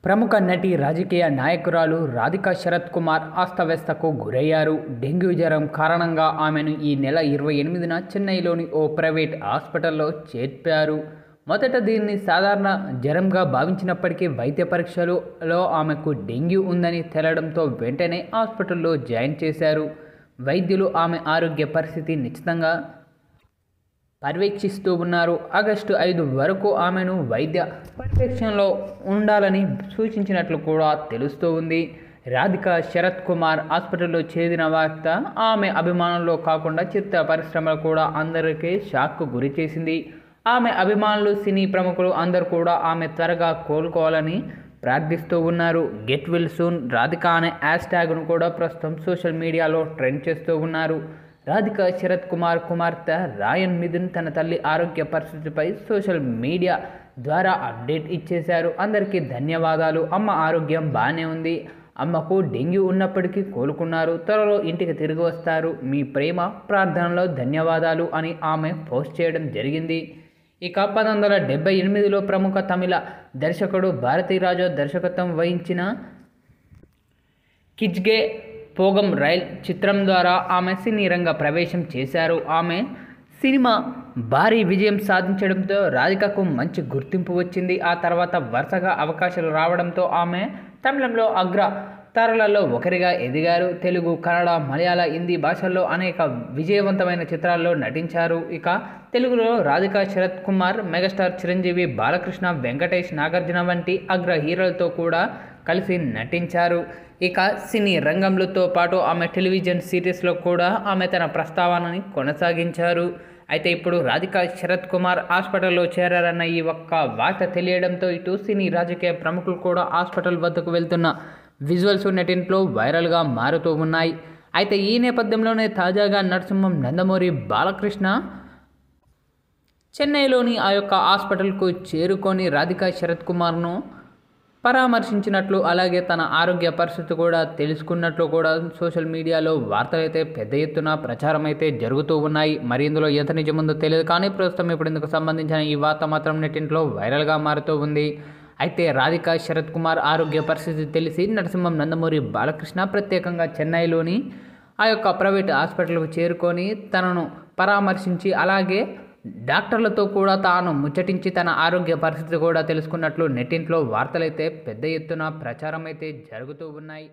ప్రముఖ నటి రాజకీయ నాయకురాలు రాధికా శరత్ కుమార్ అస్తవ్యస్తకు గురయ్యారు. డెంగ్యూ జ్వరం కారణంగా ఆమెను ఈ నెల 28న చెన్నైలోని ఓ ప్రైవేట్ హాస్పిటల్లో చేర్పారు. మొదట దీన్ని సాధారణ జ్వరంగా భావించినప్పటికీ వైద్య పరీక్షలలో ఆమెకు డెంగ్యూ ఉందని తేలడంతో వెంటనే హాస్పిటల్లో జాయిన్ చేశారు. వైద్యులు ఆమె ఆరోగ్య పరిస్థితి నిశ్చితంగా పర్యవేక్షిస్తూ ఉన్నారు. ఆగస్టు 5 వరకు ఆమెను వైద్య పర్యవేక్షణలో ఉండాలని సూచించినట్లు కూడా తెలుస్తూ ఉంది. రాధికా శరత్ కుమార్ హాస్పిటల్లో చేరిన వార్త ఆమె అభిమానుల్లో కాకుండా చిత్ర పరిశ్రమలు కూడా అందరికీ షాక్కు గురి చేసింది. ఆమె అభిమానులు, సినీ ప్రముఖులు అందరూ కూడా ఆమె త్వరగా కోలుకోవాలని ప్రార్థిస్తూ ఉన్నారు. గెట్ వెల్ సూన్ రాధికా అనే హ్యాష్ ట్యాగ్ను కూడా ప్రస్తుతం సోషల్ మీడియాలో ట్రెండ్ చేస్తూ ఉన్నారు. రాధికా శరత్ కుమార్ కుమార్తె రాయన్ మిథున్ తన తల్లి ఆరోగ్య పరిస్థితిపై సోషల్ మీడియా ద్వారా అప్డేట్ ఇచ్చేశారు. అందరికీ ధన్యవాదాలు. అమ్మ ఆరోగ్యం బాగానే ఉంది. అమ్మకు డెంగ్యూ ఉన్నప్పటికీ కోలుకున్నారు. త్వరలో ఇంటికి తిరిగి వస్తారు. మీ ప్రేమ ప్రార్థనలో ధన్యవాదాలు అని ఆమె పోస్ట్ చేయడం జరిగింది. ఇక 1978లో ప్రముఖ తమిళ దర్శకుడు భారతీరాజా దర్శకత్వం వహించిన కిచ్గే పోగం రైల్ చిత్రం ద్వారా ఆమె సినీ రంగ ప్రవేశం చేశారు. ఆమె సినిమా భారీ విజయం సాధించడంతో రాధికకు మంచి గుర్తింపు వచ్చింది. ఆ తర్వాత వరుసగా అవకాశాలు రావడంతో ఆమె తమిళంలో అగ్ర తారలలో ఒకరిగా ఎదిగారు. తెలుగు, కన్నడ, మలయాళ, హిందీ భాషల్లో అనేక విజయవంతమైన చిత్రాల్లో నటించారు. ఇక తెలుగులో రాధికా శరత్ కుమార్ మెగాస్టార్ చిరంజీవి, బాలకృష్ణ, వెంకటేష్, నాగార్జున వంటి అగ్ర హీరోలతో కూడా కలిసి నటించారు. ఇక సినీ రంగంలోతో పాటు ఆమె టెలివిజన్ సిరీస్లో కూడా ఆమె తన ప్రస్తావనని కొనసాగించారు. అయితే ఇప్పుడు రాధికా శరత్ కుమార్ హాస్పిటల్లో చేరారన్న ఈ ఒక్క వార్త తెలియడంతో ఇటు సినీ రాజకీయ ప్రముఖులు కూడా హాస్పిటల్ వద్దకు వెళ్తున్న విజువల్స్ నెట్టింట్లో వైరల్గా మారుతూ ఉన్నాయి. అయితే ఈ నేపథ్యంలోనే తాజాగా నరసింహం నందమూరి బాలకృష్ణ చెన్నైలోని ఆ యొక్క హాస్పిటల్కు చేరుకొని రాధికా శరత్ కుమార్ను పరామర్శించినట్లు, అలాగే తన ఆరోగ్య పరిస్థితి కూడా తెలుసుకున్నట్లు కూడా సోషల్ మీడియాలో వార్తలు అయితే పెద్ద ఎత్తున ప్రచారం అయితే జరుగుతూ ఉన్నాయి. మరి ఇందులో ఎంత నిజముందో తెలియదు, కానీ ప్రస్తుతం ఇప్పుడు ఇందుకు సంబంధించిన ఈ వార్త మాత్రం నెట్టింట్లో వైరల్గా మారుతూ ఉంది. అయితే రాధికా శరత్ కుమార్ ఆరోగ్య పరిస్థితి తెలిసి నరసింహం నందమూరి బాలకృష్ణ ప్రత్యేకంగా చెన్నైలోని ఆ యొక్క ప్రైవేట్ హాస్పిటల్కు చేరుకొని తనను పరామర్శించి, అలాగే డాక్టర్లతో కూడా తాను ముచ్చటించి తన ఆరోగ్య పరిస్థితి కూడా తెలుసుకున్నట్లు నెట్టింట్లో వార్తలైతే పెద్ద ఎత్తున ప్రచారం అయితే జరుగుతూ ఉన్నాయి.